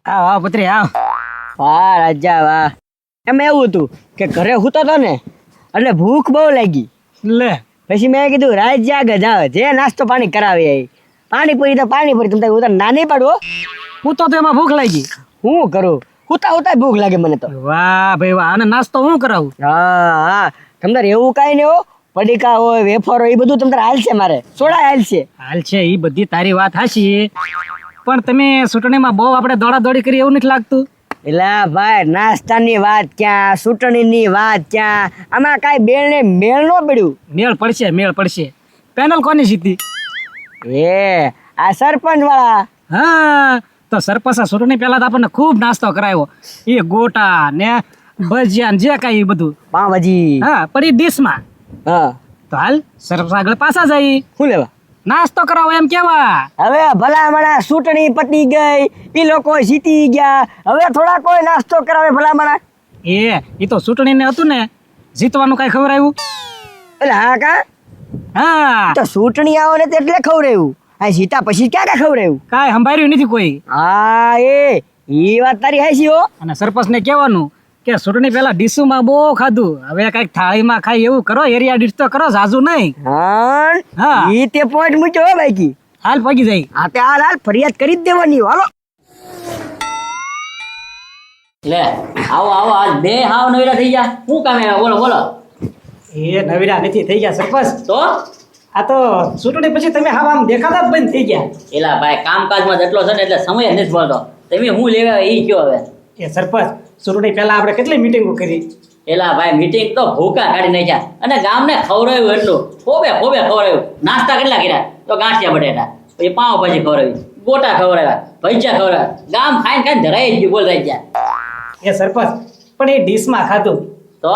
આવ આવ પત્રી આવ. વાહ રાજા વાહ. એમ એવું હતું કે ઘરે હૂતો તો ને એટલે ભૂખ બહુ લાગી. લે પછી મેં કીધું રાજા ગજાવ જે નાસ્તો પાણી કરાવે એ પાણીપુરી તો પાણીપુરી તમે હું તો ના નહીં પાડવો. હું તો એમાં ભૂખ લાગી. હું કરું હુતા હુતા ભૂખ લાગે મને તો. વાહ ભાઈ વાહ, આને નાસ્તો હું કરાવું? હા હા તમતાર એવું કાંઈ નહીં હો. પડીકા હોય વેફર હોય એ બધું તમતાર હાલશે મારે સોડા હાલશે. હાલ છે એ બધી તારી વાત હાચી, પણ તમે ચૂંટણીમાં બહુ આપણે દોડાદોડી કરી એવું નથી લાગતું? એલા ભાઈ નાસ્તાની વાત ક્યાં ચૂંટણીની વાત ક્યાં આમાં કાંઈ બેળને મેળ ન પડ્યું. મેળ પડશે મેળ પડશે. પેનલ કોની જીતી? એ આ સરપંચ વાળા. હા તો સરપંચ ચૂંટણી પહેલા તો આપણને ખૂબ નાસ્તો કરાવ્યો. એ ગોટા ને ભજીયા ને જે કાંઈ એ બધું. પાવભાજી. હા પણ એ ડીશમાં. હા તો હાલ સરપંચ આગળ પાછા જઈ શું લેવા નાસ્તો કરાવો એમ કેવા. હવે ભલામણા ચૂંટણી પતી ગઈ ઈ લોકો જીતી ગયા હવે થોડા કોઈ નાસ્તો કરાવે ભલામણા. એ તો ચૂંટણીને હતું ને જીતવાનું કઈ ખબર આવ્યું? એટલે હા કા હા તો ચૂંટણી આવો ને એટલે ખવડાવ્યું આ જીતા પછી ક્યાં ક્યાં ખવડાવ્યું. કાંઈ સંભાળ્યું નથી કોઈ. હા એ વાત તારી હાચી હો. અને સરપંચને કહેવાનું કે ચૂંટણી પહેલા ડીશુમાં બહુ ખાધું, હવે કઈક થાળીમાં ખાઈ એવું કરો, એરિયા ડીશ તો કરો, જાજુ નહીં. હા હા. ઈ તે પોઈન્ટ મૂક્યો હો બાકી. હાલ પગી જાય. હા તે હાલ હાલ ફરિયાદ કરી જ દેવાની હાલો. લે આવો આવો આજ બે હાવ નવરા થઈ ગયા. શું કામ આવ્યા બોલો બોલો. એ નવીરા નથી થઈ ગયા સરપંચ. તો આ તો ચૂંટણી પછી તમે હાવ આમ દેખાતા જ બંધ થઈ ગયા. એલા ભાઈ કામકાજમાં જેટલો છે ને એટલે સમય જ નથી મળતો. તમે હું લેવા એ કયો હવે. એ સરપંચ ચૂંટણી પહેલા આપણે કેટલી મિટિંગો કરી. એલા ભાઈ મીટિંગ તો ભૂકા કાઢી નાખ્યા અને ગામને ખવડાવ્યું એટલું ખોબે ખોબે ખવડાવ્યું. નાસ્તા કેટલા કર્યા તો ગાંઠિયા બટેટા, પછી પાવ ભાજી ખવડાવી, ગોટા ખવડાવ્યા, ભજીયા ખવડાવ્યા. ગામ ખાઈને ખાઈને ધરાઈ જ ગયું બોલ થઈ ગયા. એ સરપંચ પણ એ ડીશમાં ખાધું તો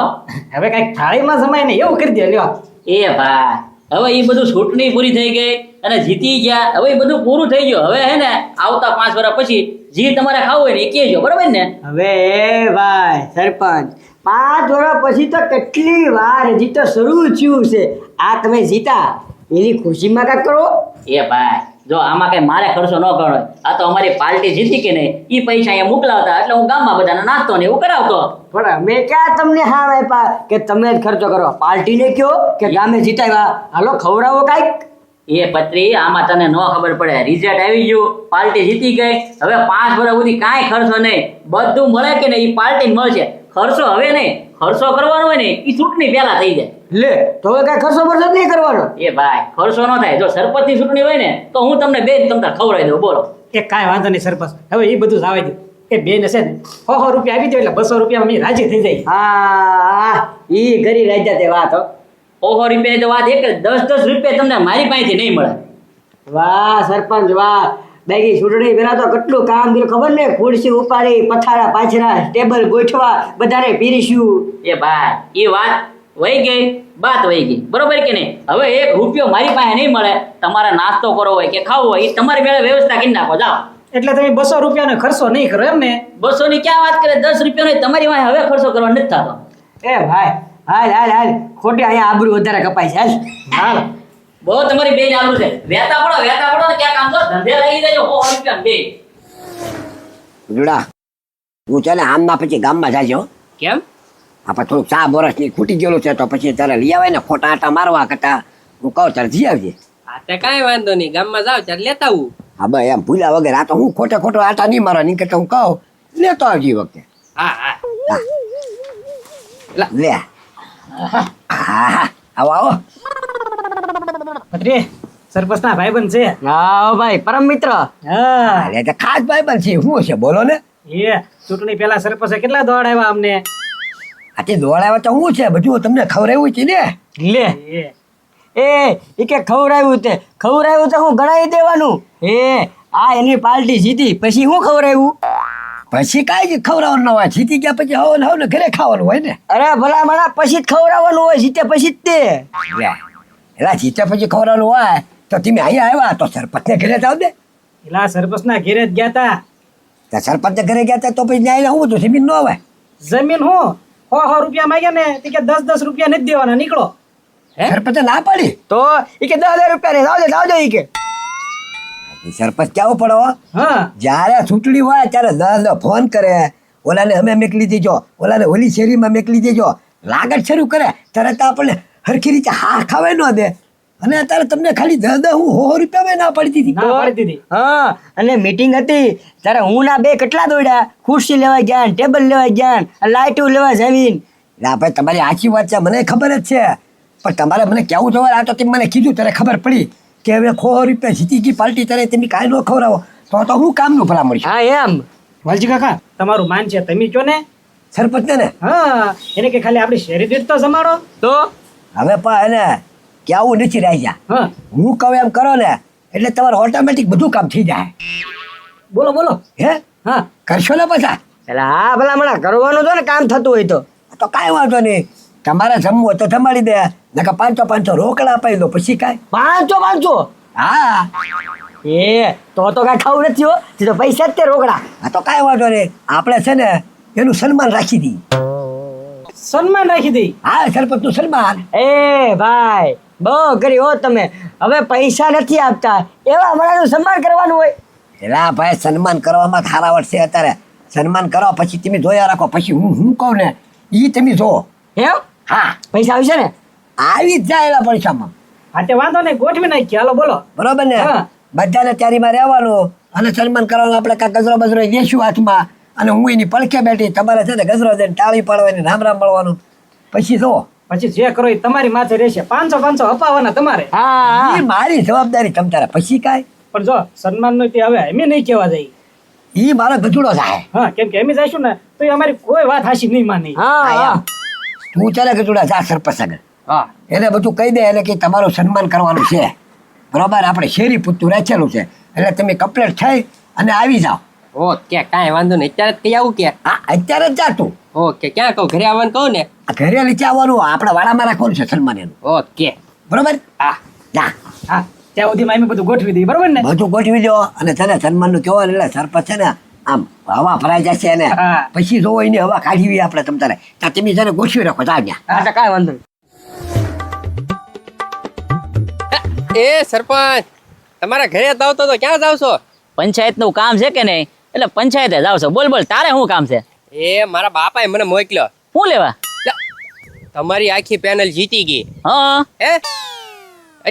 હવે કઈક થાળીમાં જમાય ને એવું કરી દે લ્યો. એ ભાઈ હવે એ બધું ચૂંટણી પૂરી થઈ ગઈ અને જીતી ગયા. હવે એ બધું પૂરું થઈ ગયું. હવે હે ને આવતા 5 વર્ષ પછી જે તમારે ખાવું હોય ને એ કહેજો બરાબર ને. હવે એ ભાઈ સરપંચ 5 વર્ષ પછી તો કેટલી વાર હજી તો શરૂ થયું છે. આ તમે જીતા એની ખુશીમાં કાંઈક કરો. એ ભાઈ જો આમાં કઈ મારે ખર્ચો ન કરવો હોય. આ તો અમારી પાર્ટી જીતી કે નહીં એ પૈસા અહીંયા મોકલાવતા એટલે હું ગામમાં બધાને નાસ્તો ને એવું કરાવતો. પણ અમે ક્યાં તમને હા આપ્યા કે તમે જ ખર્ચો કરો. પાર્ટીને કયો કે ગામે જીતાવ્યા હાલો ખવડાવો કાંઈક. એ પત્રી આમાં તને ન ખબર પડે. રિઝલ્ટ આવી ગયું, પાર્ટી જીતી ગઈ. હવે 5 વર્ષ સુધી કાંઈ ખર્ચો નહીં, બધું મળે કે નહીં એ પાર્ટીને મળશે. ખર્ચો હવે નહીં, ખર્ચો કરવાનો હોય ને એ ચૂંટણી પહેલા થઈ જાય. લે તો હવે કાંઈ ખર્ચો બરચો જ નહીં કરવાનો. એ ભાઈ ખર્ચો ન થાય. જો સરપંચની ચૂંટણી હોય ને તો હું તમને બેન તમને ખવડાવી દઉં બોલો. એ કાંઈ વાંધો નહીં સરપંચ, હવે એ બધું જ આવે દે. એ બેન હશે ને 100 રૂપિયા આપી દો એટલે 200 રૂપિયામાં મેં રાજી થઈ જાય. હા ઈ ઘરી રાજા તે વાત હો. 100 રૂપિયાની તો વાત એક 10 રૂપિયા તમને મારી પાસેથી નહીં મળે. વાહ સરપંચ વાહ. બાકી ચૂંટણી પેલા તો કેટલું કામ કર્યું ખબર ને. ખુરશી ઉપાડી પથારા પાછરા ટેબલ ગોઠવા બધાને પીરીશું. એ ભાઈ એ વાત વહી ગઈ, બાત વહી ગઈ બરોબર કે નહીં. હવે 1 રૂપિયો મારી પાસે નહીં મળે. તમારે નાસ્તો કરવો હોય કે ખાવું હોય એ તમારી મેળે વ્યવસ્થા કરી નાખો જાઓ. એટલે તમે 200 રૂપિયાનો ખર્ચો નહીં કરો એમ ને? 200 ની ક્યાં વાત કરે, 10 રૂપિયાનો તમારી પાસે હવે ખર્ચો કરવા નથી થતો. એ ભાઈ હાલ હાલ હાલ ખોટી અહીંયા આબરૂ વધારે કપાય છે. હાલ હાલ બહુ તમારી બેન આવું છે. વેતા પડો ને ક્યાં કામ કરો ધંધે લાગી જાય 100 રૂપિયા બે. જોડા હું છે ને આમના પછી ગામમાં જાજો. કેમ? આપણે થોડુંક 4 વર્ષની ખૂટી ગયેલું છે તો પછી તારે લઈ આવે ને ખોટા આટા મારવા કરતા હું કહું તારે જઈ આવજે. હા તે કાંઈ વાંધો નહીં, ગામમાં જાવ ત્યારે લેતા આવું. હા ભાઈ એમ ભૂલ્યા વગર આ તો હું ખોટો આટા નહીં મારવા નહીં કરતા હું કહું લેતો આવજે એ વખતે. હા હા લે હા હા આવો આવો. પત્રી સરપંચના ભાઈબંધ છે. હા ભાઈ પરમ મિત્ર. હા અરે તો ખાસ ભાઈબંધ છે શું છે બોલો ને. એ ચૂંટણી પહેલા સરપંચે કેટલા દોડાવ્યા અમને. આ તે દોડાવે તો શું છે બધું તમને ખવડાવ્યું છે ને. લે એ કે ખવડાવ્યું તે ખવડાવ્યું તો હું ગણાવી દેવાનું. આ એની પાર્ટી જીતી પછી હું ખવડાવ્યું. પછી કાંઈ ખવડાવવાનું ન હોય. જીતી ગયા પછી હવ ને ઘરે ખાવાનું હોય ને. અરે ભલા મણા પછી જ ખવડાવવાનું હોય જીતે પછી જ તે. એલા જીત્યા પછી ખવડાવવાનું હોય તો તમે અહીંયા આવ્યા તો સરપંચને ઘરે જાવ દે. એલા સરપંચના ઘેરે જ ગયા તા. તો સરપંચને ઘરે ગયા હતા તો પછી ન્યાય હું તો જમીન ન આવે. જમીન હું 100 રૂપિયા માંગ્યા ને તે કે 10 રૂપિયા નથી દેવાના નીકળો. સરપંચે ના પાડી તો ઈ કે 10,000 રૂપિયા રે જાવજો ઈ કે. એ સરપંચ કેવું પડો હા જ્યારે ચૂંટણી હોય ત્યારે ફોન કરે, ઓલાને અમે મેકલી દેજો, ઓલાને ઓલી શેરીમાં મેકલી દેજો, લાગત શરૂ કરે ત્યારે તો આપણને હરખી રીતે હાર ખાવાય ન દે. અને અત્યારે તમને ખાલી હું 100 રૂપિયા ના પડી દીધી. ના પાડી દીધી. હા અને મીટિંગ હતી ત્યારે હું ના બે કેટલા દોડ્યા, ખુરશી લેવા ગયા ને, ટેબલ લેવા ગયા ને, લાઇટો લેવા જવીને. ના ભાઈ તમારી આખી વાત છે, મને ખબર જ છે, પણ તમારે મને કેવું જોવા, આ તો તમે મને કીધું ત્યારે ખબર પડી કે હવે 100 રૂપિયા જીતી ગઈ પાર્ટી ત્યારે તમે કાંઈ ન ખવડાવો તો હું કામનું ભલા મળીશ. હા એમ વાલજી કાકા તમારું માન છે તમે કયો ને. સરપંચ ને હા એને કે ખાલી આપણી શેરી દીઠ તો જમાડો. તો હવે પણ એને કેવું નથી રાખ્યા. હા હું કહું એમ કરો ને એટલે તમારે ઓટોમેટિક બધું કામ થઈ જાય. બોલો બોલો. હે હા કરશો ને પાછા? એટલે હા ભલા મને કરવાનું તો ને કામ થતું હોય તો. તો કાંઈ વાંધો નહીં, તમારે જમવું હોય તો જમાડી દે, નકર 500 રોકડા અપાઈ દો પછી કાંઈ. 500 હા એ તો કાંઈ ખાવું નથી હો, તે તો પૈસા જ તે રોકડા. હા તો કાંઈ વાંધો નહીં, આપણે છે ને એનું સન્માન રાખી દઈએ. સન્માન રાખી દઈ. હા સરપંચનું સન્માન. એ ભાઈ બહુ કરી હો તમે, હવે પૈસા નથી આપતા એવા અમારાનું સન્માન કરવાનું હોય. એલા ભાઈ સન્માન કરવામાં થારા વર્ષે અત્યારે સન્માન કરો પછી તમે જોયા રાખો, પછી હું કહું ને એ તમે જો. એમ હા પૈસા આવશે ને? આવી જ જાય એલા પૈસામાં. હા તે વાંધો નહીં ગોઠવી નાખીએ હાલો બોલો. બરોબર ને? હા. બધાને તૈયારીમાં રહેવાનું અને સન્માન કરવાનું. આપણે કાંઈ ગજરો બજરો દેશું હાથમાં અને હું એની પડખે બેઠી, તમારે છે ને ગજરો દઈને ટાળી પાડવાની, રામ રામ મળવાનું. પછી જો પછી જે કરો એ તમારી માથે રહેશે. 500 અપાવવાના તમારે. હા એ મારી જવાબદારી તમ તારે. પછી કાંઈ પણ જો સન્માન નું હવે અમે નહીં કહેવા જઈએ. એ મારો ગજુડો થાય. હા કેમ કે અમે જઈશું ને તો એ અમારી કોઈ વાત હાસી નહીં માની. હા તું ચાલે ગજુડા જા સરપંચ આગળ. હા એને બધું કહી દે એને કે તમારું સન્માન કરવાનું છે, બરોબર? આપણે શેરી પૂરતું રાખેલું છે એટલે તમે કમ્પ્લીટ થઈ અને આવી જાઓ. ઓકે કાંઈ વાંધો નહીં, અત્યારે જ કઈ આવું કે? હા અત્યારે જ જા તું. ઓકે ક્યાં કહું, ઘરે આવવાનું કહું ને? આ ઘરે નીચે આવવાનું, આપણે વાડામાં રાખવાનું છે સન્માન એનું, ઓકે બરોબર? હા જા હા ત્યાં સુધીમાં અમે બધું ગોઠવી દઈએ બરોબર ને. બધું ગોઠવી દો અને તને સન્માનનું કહેવાનું એટલે સરપંચ છે ને આમ હવા ભરાઈ જશે એને હા. પછી જો એની હવા કાઢવી આપણે તમ તારે ત્યાં તમે છે ને ગોઠવી રાખો. જા ત્યાં. હા તો કાંઈ વાંધો નહીં. એ સરપંચ તમારા ઘરે જ આવતો તો ક્યાં જાવ છો? પંચાયતનું કામ છે કે નહીં એટલે પંચાયતે જાવ છો. બોલ બોલ તારે શું કામ છે? એ મારા બાપાએ મને મોકલ્યો. શું લેવા? તમારી આખી પેનલ જીતી ગઈ. હા હે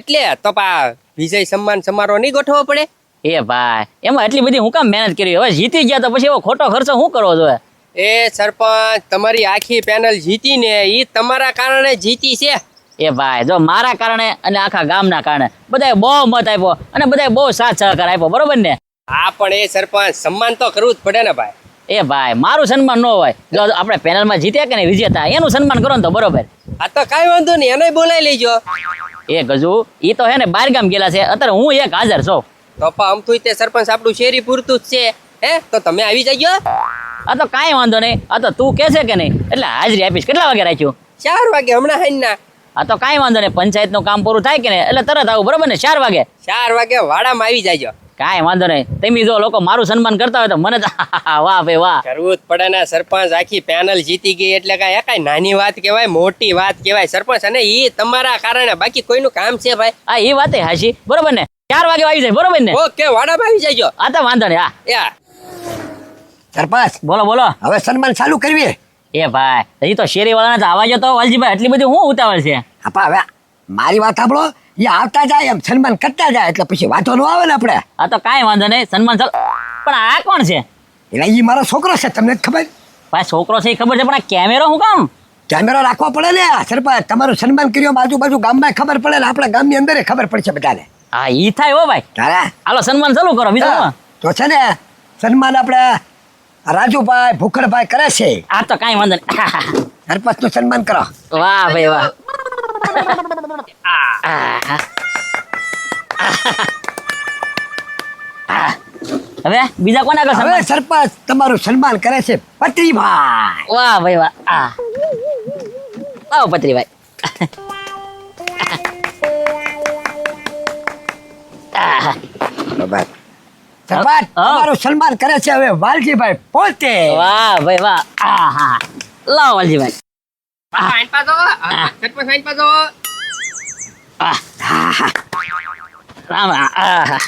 એટલે તો પા વિજય સન્માન સમારોહ નહીં ગોઠવવો પડે? એ ભાઈ એમાં એટલી બધી હું કામ મહેનત કરી? હવે જીતી ગયા તો પછી એવો ખોટો ખર્ચો શું કરવો જોઈએ? એ સરપંચ તમારી આખી પેનલ જીતી ને એ તમારા કારણે જીતી છે. એ ભાઈ જો મારા કારણે અને આખા ગામના કારણે બધાએ બહુ મત આપ્યો અને બધાએ બહુ સાથ સહકાર આપ્યો, બરોબર ને? હા પણ એ સરપંચ સન્માન તો કરવું જ પડે ને ભાઈ. એ ભાઈ મારું સન્માન ન હોય, જો આપણે પેનલમાં જીત્યા કે નહીં વિજેતા એનું સન્માન કરો ને તો બરોબર. આ તો કાંઈ વાંધો નહીં, એને બોલાવી લેજો. એ ગજુ ઈ તો હે ને બહાર ગામ ગયેલા છે, અત્યારે હું એક હાજર છું. તો પા અમથું તે સરપંચ આપણું શેરી પૂરતું જ છે. હે તો તમે આવી જજો. આ તો કાંઈ વાંધો નહીં, આ તો તું કહે છે કે નહીં એટલે હાજરી આપીશ. કેટલા વાગે રાખ્યું? 4 વાગે હમણાં હાઈના. આ તો કાંઈ વાંધો નહીં, પંચાયતનું કામ પૂરું થાય કે નહીં એટલે તરત આવું, બરોબર ને? 4 વાગે. 4 વાગે વાડામાં આવી જાયજો. કાંઈ વાંધો નહીં, તમે જો લોકો મારું સન્માન કરતા હોય તો મને તો વાહ ભાઈ વાહ. કરવું જ પડે ને સરપંચ, આખી પેનલ જીતી ગઈ એટલે કાંઈ નાની વાત કહેવાય, મોટી વાત કહેવાય સરપંચ. અને એ તમારા કારણે, બાકી કોઈનું કામ છે ભાઈ. આ એ વાતે હાશી, બરોબર ને? 4 વાગે આવી જાય, બરોબર ને? ઓકે વાડામાં આવી જાયજો. આ તો વાંધો નહીં. હા યા સરપંચ બોલો બોલો. હવે સન્માન ચાલુ કરવી. એ ભાઈ હજી તો શેરી વાળાને તો આવાજો તો વાલજીભાઈ, એટલી બધી હું ઉતાવળ છે? આપા હવે મારી વાત સાંભળો, એ આવતા જાય એમ સન્માન કરતા જાય એટલે પછી વાંધો ન આવે ને આપણે. આ તો કાંઈ વાંધો નહીં, સન્માન ચાલો. પણ આ કોણ છે? એટલે એ મારો છોકરો છે, તમને જ ખબર. ભાઈ છોકરો છે એ ખબર છે, પણ આ કેમેરો શું કામ? કેમેરો રાખવો પડે ને સરપંચ, તમારું સન્માન કર્યું આજુબાજુ ગામમાં ખબર પડે ને આપણા ગામની અંદર ખબર પડશે બધાને. હા ઈ થાય હો ભાઈ. તારે હાલો સન્માન ચાલુ કરો બીજું શું? તો છે ને સન્માન આપણે રાજુભાઈ ભૂખડભાઈ કરે છે. આ તો કાંઈ વાંધો નહીં. સરપંચનું સન્માન કરો. વાહ ભાઈ વાહ. આહા. હવે બીજા કોને આગળ હવે સન્માન? સરપંચ તમારું સન્માન કરે છે પત્રીભાઈ. વાહ ભાઈ વાહ. આવો પત્રીભાઈ. આહા. બરાબર. સરપંચ તમારું સન્માન કરે છે હવે વાલજીભાઈ પોતે. વાહ ભાઈ વાહ. આહા. લાવો વાલજીભાઈ. સાઈન પાછો. સરપંચ સાઈન પાછો. રામ આહા.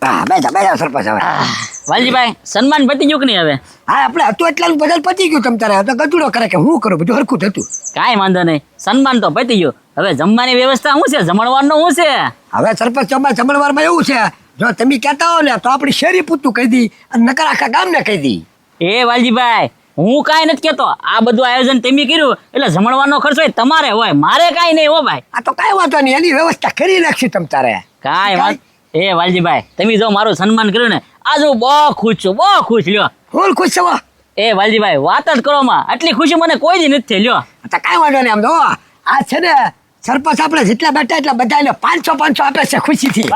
હા બેઠા સરપંચ હવે વાલજીભાઈ સન્માન પતી ગયું કે નહીં હવે? હા આપણે હતું એટલાનું બદલ પતી ગયું તમ તારે તો ગજુડો કરે કે હું કરું બધું હરખું થતું કાંઈ વાંધો નહીં, સન્માન તો પતી ગયું. હવે જમવાની વ્યવસ્થા શું છે, જમણવારનું શું છે? હવે સરપંચ જમણવારમાં એવું છે જો તમે કહેતા હો ને તો આપણી શેરી પૂરતું કહી દી અને નકર આખા ગામને કહી દી. એ વાલજીભાઈ હું કાંઈ નથી કહેતો, આ બધું આયોજન તમે કર્યું એટલે જમણવારનો ખર્ચો એ તમારે હોય, મારે કાંઈ નહીં હો ભાઈ. આ તો કાંઈ વાંધો નહીં એની વ્યવસ્થા કરી નાખશું તમ તારે. કાંઈ વાત. એ વાલજીભાઈ તમે જો મારું સન્માન કર્યું ને આજ હું બહુ ખુશ છું, બહુ ખુશ લ્યો. ફૂલ ખુશ છો એ વાલજીભાઈ વાત જ કરો માં, આટલી ખુશી મને કોઈ દી નથી થઈ લ્યો. તો કાંઈ વાંધો નહીં આમ તો આ છે ને સરપંચ આપણે જેટલા બેઠા એટલા બધાને 500 આપે છે ખુશીથી.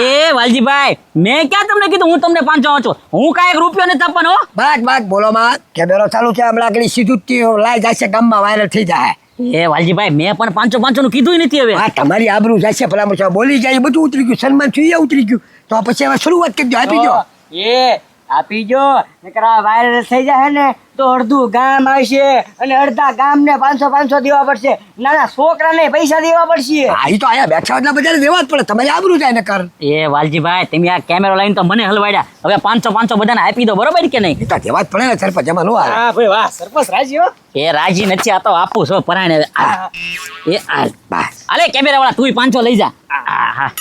એ વાલજીભાઈ મેં ક્યાં તમને કીધું હું તમને 500 વાંચું, હું કાંઈ 1 રૂપિયો નથી આપવાનો. બસ બોલો માં કેમેરો ચાલુ છે હમણાં આગળ સીધું જ લાઈ જશે ગામમાં વાયરલ થઈ જાય. એ વાલજીભાઈ મેં પણ 500 નું કીધું નથી હવે. હા તમારી આબરૂ જશે ભલા બોલી જાય બધું ઉતરી ગયું સન્માન થયું એ ઉતરી ગયું તો પછી હવે શરૂઆત કરી દો આપી દો. એ આપી જો નકર આ વાયરલ થઈ જાય ને તો અડધું ગામ આવશે અને અડધા ગામને 500 દેવા પડશે, નાના છોકરાને પૈસા દેવા પડશે. હા ઈ તો અહીંયા બેઠા એટલા બધા દેવા જ પડે તમારી આબરૂ જાય ને કર. એ વાલજીભાઈ તમે આ કેમેરો લાવીને તો મને હલવાડ્યા, હવે 500 બધાને આપી દો બરોબર કે નહીં? ઈ તો દેવા જ પડે ને સરપંચ એમાં નો આવે. હા ભાઈ વાહ સરપંચ રાજી હો. એ રાજી નથી, આ તો આપું છો પરાણે હવે. એ બસ અલે કેમેરા વાળા તું 500 લઈ જા. હા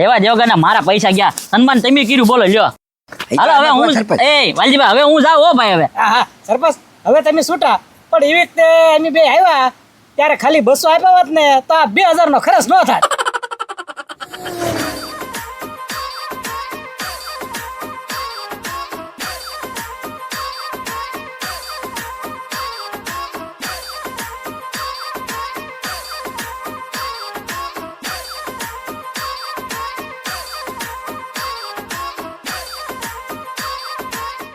લેવા દેવા ગના મારા પૈસા ગયા, સન્માન તમે કર્યું બોલો લ્યો. હાલો હવે હું સરપંચ એ વાલજીભાઈ હવે હું જાઉં હો ભાઈ હવે. હા સરપંચ હવે તમે છૂટા, પણ એવી રીતે અમે બે આવ્યા ત્યારે ખાલી 200 આપ્યા હોત ને તો આ 2000 નો ખર્ચ ન થાય.